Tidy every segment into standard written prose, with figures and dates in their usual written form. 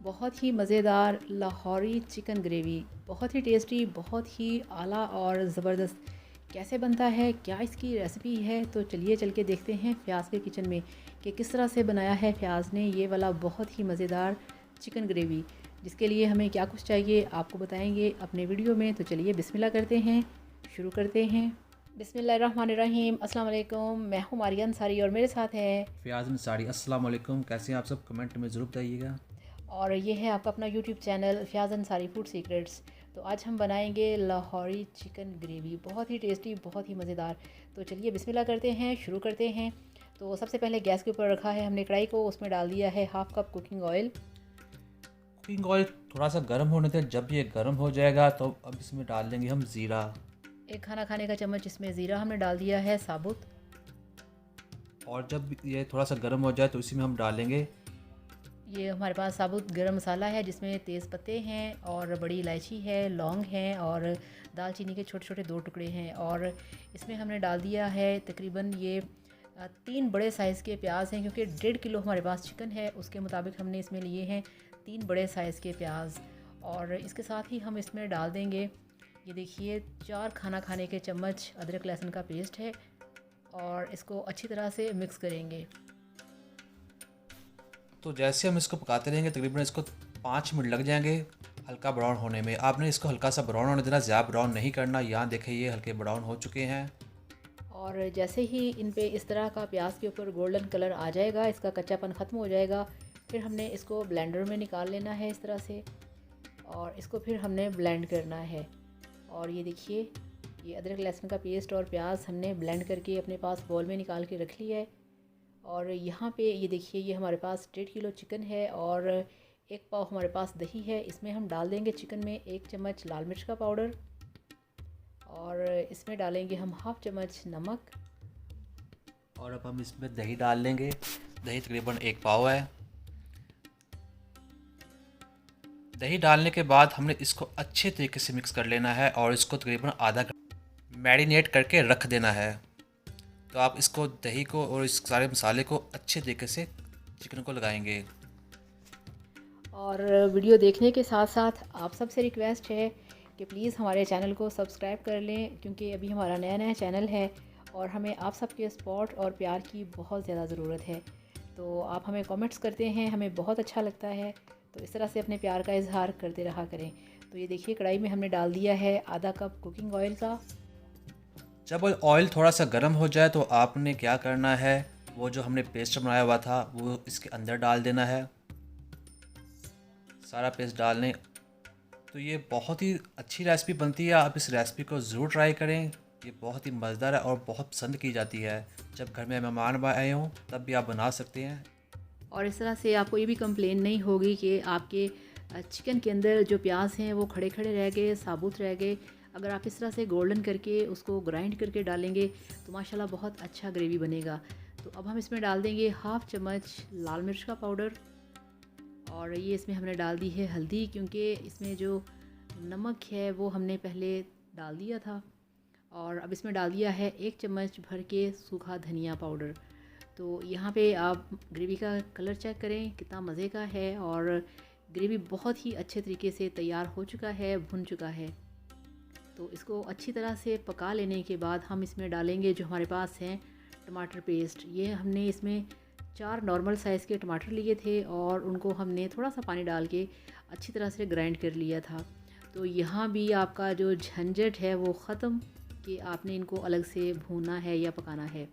बहुत ही मज़ेदार Lahori chicken gravy, बहुत ही टेस्टी, बहुत ही आला और ज़बरदस्त। कैसे बनता है, क्या इसकी रेसिपी है, तो चलिए चल के देखते हैं फ़याज़ के किचन में कि किस तरह से बनाया है फ़याज़ ने ये वाला बहुत ही मज़ेदार चिकन ग्रेवी। जिसके लिए हमें क्या कुछ चाहिए आपको बताएंगे अपने वीडियो में। तो चलिए बिस्मिल्लाह करते हैं, शुरू करते हैं। बिस्मिल्लाहिर्रहमानिर्रहीम। अस्सलाम वालेकुम। मैं हूँ मारिया अंसारी और मेरे साथ है फ़याज़ अंसारी। अस्सलाम वालेकुम। कैसे हैं आप सब? कमेंट में ज़रूर बताइएगा। और ये है आपका अपना YouTube channel Fayaz Ansari food secrets. तो आज हम बनाएंगे लाहौरी चिकन ग्रेवी, बहुत ही टेस्टी, बहुत ही मज़ेदार। तो चलिए बिस्मिल्लाह करते हैं, शुरू करते हैं। तो सबसे पहले गैस के ऊपर रखा है हमने कढ़ाई को, उसमें डाल दिया है half cup cooking oil. Cooking oil थोड़ा सा गर्म होने दें। जब ये गर्म हो जाएगा तो अब इसमें डाल देंगे हम ज़ीरा। एक खाना खाने का चम्मच इसमें ज़ीरा हमने डाल दिया है साबुत। और जब ये थोड़ा सा गर्म हो जाए तो इसी में हम डालेंगे ये हमारे पास साबुत गरम मसाला है जिसमें तेज़ पत्ते हैं और बड़ी इलायची है, लौंग हैं और दालचीनी के छोटे छोटे 2 टुकड़े हैं। और इसमें हमने डाल दिया है तकरीबन ये 3 बड़े साइज़ के प्याज हैं, क्योंकि 1.5 किलो हमारे पास चिकन है, उसके मुताबिक हमने इसमें लिए हैं 3 बड़े साइज़ के प्याज। और इसके साथ ही हम इसमें डाल देंगे, ये देखिए 4 खाना खाने के चम्मच अदरक लहसुन का पेस्ट है और इसको अच्छी तरह से मिक्स करेंगे। तो जैसे हम इसको पकाते रहेंगे तकरीबन इसको 5 मिनट लग जाएंगे हल्का ब्राउन होने में। आपने इसको हल्का सा ब्राउन होने देना, ज़्यादा ब्राउन नहीं करना। यहाँ देखें ये हल्के ब्राउन हो चुके हैं। और जैसे ही इन पे इस तरह का प्याज के ऊपर गोल्डन कलर आ जाएगा, इसका कच्चापन ख़त्म हो जाएगा, फिर हमने इसको ब्लेंडर में निकाल लेना है इस तरह से। और इसको फिर हमने ब्लेंड करना है। और ये देखिए, ये अदरक लहसुन का पेस्ट और प्याज हमने ब्लेंड करके अपने पास बॉल में निकाल के रख लिया है। और यहाँ पे ये देखिए, ये हमारे पास 1.5 किलो चिकन है और 1 पाव हमारे पास दही है। इसमें हम डाल देंगे चिकन में 1 चम्मच लाल मिर्च का पाउडर और इसमें डालेंगे हम हाफ़ चम्मच नमक। और अब हम इसमें दही डाल लेंगे। दही तकरीबन 1 पाव है। दही डालने के बाद हमने इसको अच्छे तरीके से मिक्स कर लेना है और इसको तकरीबन आधा घंटा मैरिनेट करके रख देना है। तो आप इसको दही को और इस सारे मसाले को अच्छे तरीके से चिकन को लगाएंगे। और वीडियो देखने के साथ साथ आप सबसे रिक्वेस्ट है कि प्लीज़ हमारे चैनल को सब्सक्राइब कर लें, क्योंकि अभी हमारा नया नया चैनल है और हमें आप सबके सपोर्ट और प्यार की बहुत ज़्यादा ज़रूरत है। तो आप हमें कमेंट्स करते हैं, हमें बहुत अच्छा लगता है। तो इस तरह से अपने प्यार का इजहार करते रहा करें। तो ये देखिए, कढ़ाई में हमने डाल दिया है आधा कप कुकिंग ऑयल का। जब ऑयल थोड़ा सा गर्म हो जाए तो आपने क्या करना है, वो जो हमने पेस्ट बनाया हुआ था वो इसके अंदर डाल देना है। सारा पेस्ट डालने तो ये बहुत ही अच्छी रेसिपी बनती है। आप इस रेसिपी को ज़रूर ट्राई करें। ये बहुत ही मज़ेदार है और बहुत पसंद की जाती है। जब घर में मेहमान आए हों तब भी आप बना सकते हैं। और इस तरह से आपको ये भी कंप्लेन नहीं होगी कि आपके चिकन के अंदर जो प्याज हैं वो खड़े खड़े रह गए, साबुत रह गए। अगर आप इस तरह से गोल्डन करके उसको ग्राइंड करके डालेंगे तो माशाल्लाह बहुत अच्छा ग्रेवी बनेगा। तो अब हम इसमें डाल देंगे हाफ़ चम्मच लाल मिर्च का पाउडर। और ये इसमें हमने डाल दी है हल्दी, क्योंकि इसमें जो नमक है वो हमने पहले डाल दिया था। और अब इसमें डाल दिया है 1 चम्मच भर के सूखा धनिया पाउडर। तो यहाँ पे आप ग्रेवी का कलर चेक करें कितना मज़े का है। और ग्रेवी बहुत ही अच्छे तरीके से तैयार हो चुका है, भुन चुका है। तो इसको अच्छी तरह से पका लेने के बाद हम इसमें डालेंगे जो हमारे पास हैं टमाटर पेस्ट। ये हमने इसमें 4 नॉर्मल साइज़ के टमाटर लिए थे और उनको हमने थोड़ा सा पानी डाल के अच्छी तरह से ग्राइंड कर लिया था। तो यहाँ भी आपका जो झंझट है वो ख़त्म कि आपने इनको अलग से भूनना है या पकाना है।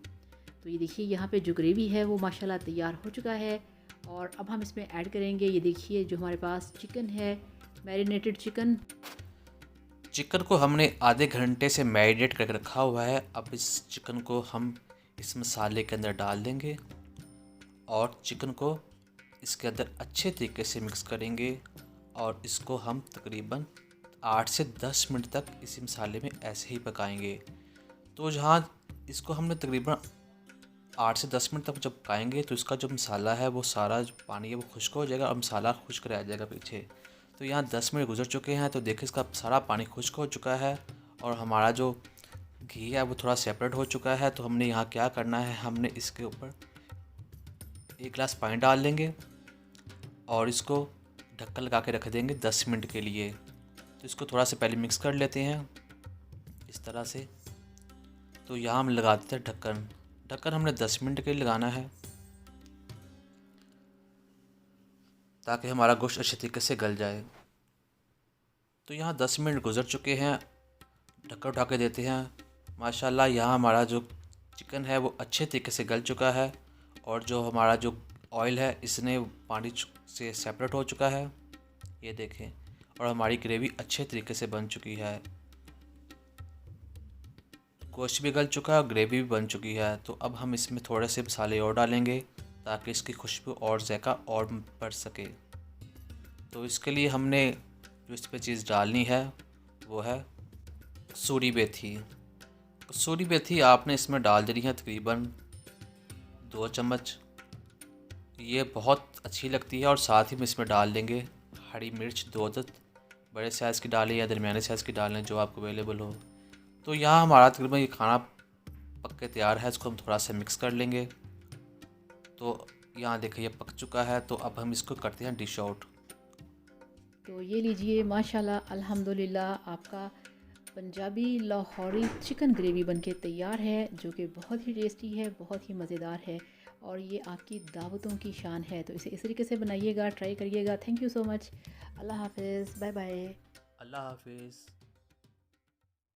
तो ये देखिए, यहाँ पे जो ग्रेवी है वो माशाल्लाह तैयार हो चुका है। और अब हम इसमें ऐड करेंगे, ये देखिए, जो हमारे पास चिकन है, मैरिनेटेड चिकन। चिकन को हमने आधे घंटे से मैरिनेट करके रखा हुआ है। अब इस चिकन को हम इस मसाले के अंदर डाल देंगे और चिकन को इसके अंदर अच्छे तरीके से मिक्स करेंगे। और इसको हम तकरीबन 8 से 10 मिनट तक इसी मसाले में ऐसे ही पकाएंगे। तो जहाँ इसको हमने तकरीबन 8 से 10 मिनट तक जब पकाएंगे तो इसका जो मसाला है वो सारा जो पानी है वो खुश्क हो जाएगा और मसाला खुश्क रह जाएगा पीछे। तो यहाँ 10 मिनट गुजर चुके हैं। तो देखिए इसका सारा पानी खुश्क हो चुका है और हमारा जो घी है वो थोड़ा सेपरेट हो चुका है। तो हमने यहाँ क्या करना है, हमने इसके ऊपर 1 गिलास पानी डाल लेंगे और इसको ढक्कन लगा के रख देंगे 10 मिनट के लिए। तो इसको थोड़ा सा पहले मिक्स कर लेते हैं इस तरह से। तो यहाँ हम लगा देते हैं ढक्कन। ढक्कन हमने 10 मिनट के लिए लगाना है ताकि हमारा गोश्त अच्छे तरीके से गल जाए। तो यहाँ 10 मिनट गुजर चुके हैं, ढक्कन उठा के देते हैं। माशाल्लाह यहाँ हमारा जो चिकन है वो अच्छे तरीके से गल चुका है और जो हमारा जो ऑयल है इसने पानी से सेपरेट हो चुका है, ये देखें। और हमारी ग्रेवी अच्छे तरीके से बन चुकी है, गोश्त भी गल चुका है और ग्रेवी भी बन चुकी है। तो अब हम इसमें थोड़े से मसाले और डालेंगे ताकि इसकी खुशबू और जायका और बढ़ सके। तो इसके लिए हमने जो इस पर चीज़ डालनी है वो है कसूरी मेथी। कसूरी मेथी आपने इसमें डाल देनी है तकरीबन 2 चम्मच। ये बहुत अच्छी लगती है। और साथ ही में इसमें डाल देंगे हरी मिर्च 2 अदद, बड़े साइज़ की डालें या दरमियाने साइज़ की डालें जो आपको अवेलेबल हो। तो यहाँ हमारा तकरीबन ये खाना पक के तैयार है, इसको हम थोड़ा सा मिक्स कर लेंगे। तो यहाँ देखिए ये पक चुका है। तो अब हम इसको करते हैं डिश आउट। तो ये लीजिए माशाल्लाह अल्हम्दुलिल्लाह आपका पंजाबी लाहौरी चिकन ग्रेवी बनके तैयार है, जो कि बहुत ही टेस्टी है, बहुत ही मज़ेदार है और ये आपकी दावतों की शान है। तो इसे इस तरीके से बनाइएगा, ट्राई करिएगा। Thank you so much. अल्लाह हाफ़िज़, बाय बाय। अल्लाह हाफिज़।